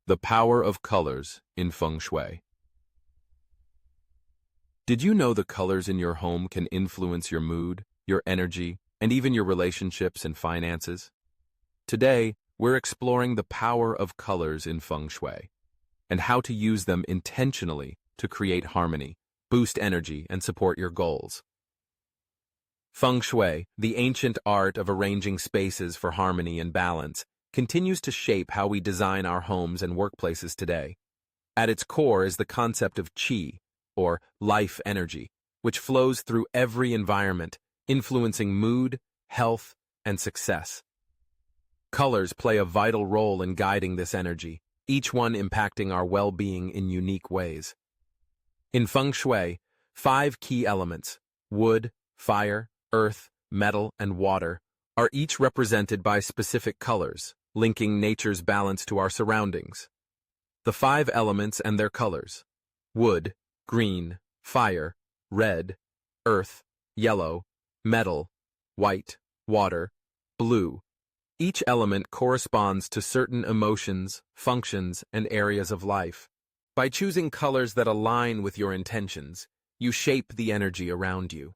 The power of colors in Feng Shui. Did you know the colors in your home can influence your mood, your energy, and even your relationships and finances? Today, we're exploring the power of colors in Feng Shui and how to use them intentionally to create harmony, boost energy, and support your goals. Feng Shui, the ancient art of arranging spaces for harmony and balance, continues to shape how we design our homes and workplaces today. At its core is the concept of qi, or life energy, which flows through every environment, influencing mood, health, and success. Colors play a vital role in guiding this energy, each one impacting our well-being in unique ways. In Feng Shui, 5 key elements, wood, fire, earth, metal, and water, are each represented by specific colors, linking nature's balance to our surroundings. The 5 elements and their colors: wood, green, fire, red, earth, yellow, metal, white, water, blue. Each element corresponds to certain emotions, functions, and areas of life. By choosing colors that align with your intentions, you shape the energy around you.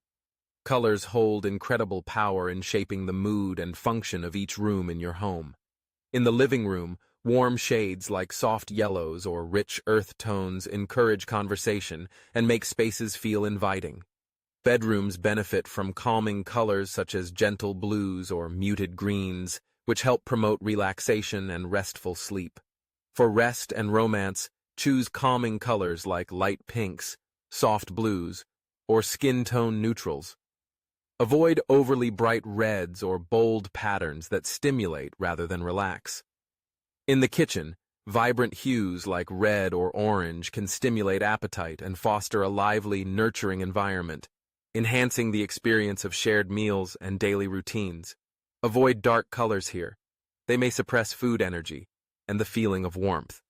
Colors hold incredible power in shaping the mood and function of each room in your home. In the living room, warm shades like soft yellows or rich earth tones encourage conversation and make spaces feel inviting. Bedrooms benefit from calming colors such as gentle blues or muted greens, which help promote relaxation and restful sleep. For rest and romance, choose calming colors like light pinks, soft blues, or skin tone neutrals. Avoid overly bright reds or bold patterns that stimulate rather than relax. In the kitchen, vibrant hues like red or orange can stimulate appetite and foster a lively, nurturing environment, enhancing the experience of shared meals and daily routines. Avoid dark colors here. They may suppress food energy and the feeling of warmth.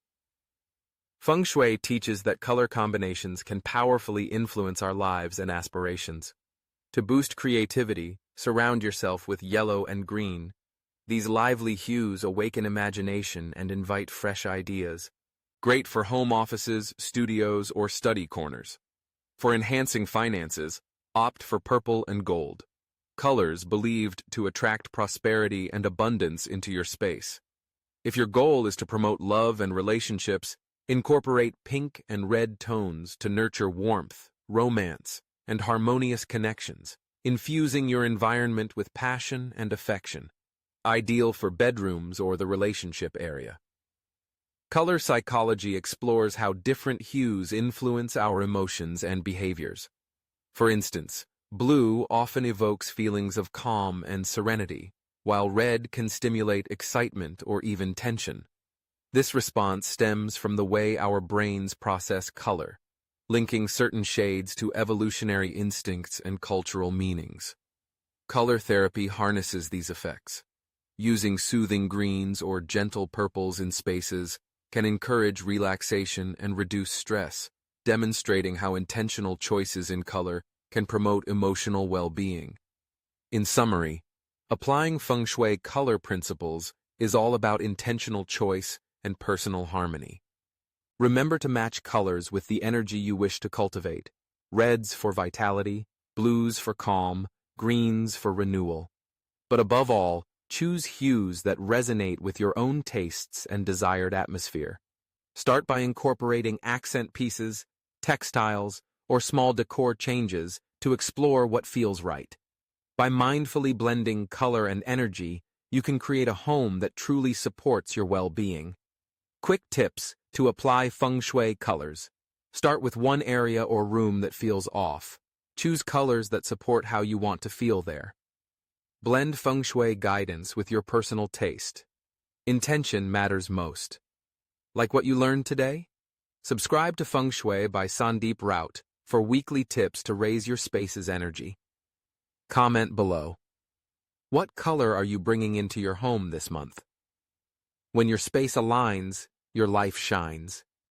Feng Shui teaches that color combinations can powerfully influence our lives and aspirations. To boost creativity, surround yourself with yellow and green. These lively hues awaken imagination and invite fresh ideas. Great for home offices, studios, or study corners. For enhancing finances, opt for purple and gold, colors believed to attract prosperity and abundance into your space. If your goal is to promote love and relationships, incorporate pink and red tones to nurture warmth, romance, and harmonious connections, infusing your environment with passion and affection. Ideal for bedrooms or the relationship area. Color psychology explores how different hues influence our emotions and behaviors. For instance, blue often evokes feelings of calm and serenity, while red can stimulate excitement or even tension. This response stems from the way our brains process color, linking certain shades to evolutionary instincts and cultural meanings. Color therapy harnesses these effects. Using soothing greens or gentle purples in spaces can encourage relaxation and reduce stress, demonstrating how intentional choices in color can promote emotional well-being. In summary, applying Feng Shui color principles is all about intentional choice and personal harmony. Remember to match colors with the energy you wish to cultivate. Reds for vitality, blues for calm, greens for renewal. But above all, choose hues that resonate with your own tastes and desired atmosphere. Start by incorporating accent pieces, textiles, or small decor changes to explore what feels right. By mindfully blending color and energy, you can create a home that truly supports your well-being. Quick tips to apply Feng Shui colors. Start with one area or room that feels off. Choose colors that support how you want to feel there. Blend Feng Shui guidance with your personal taste. Intention matters most. Like what you learned today? Subscribe to Feng Shui by Sandeep Raut for weekly tips to raise your space's energy. Comment below. What color are you bringing into your home this month? When your space aligns, your life shines.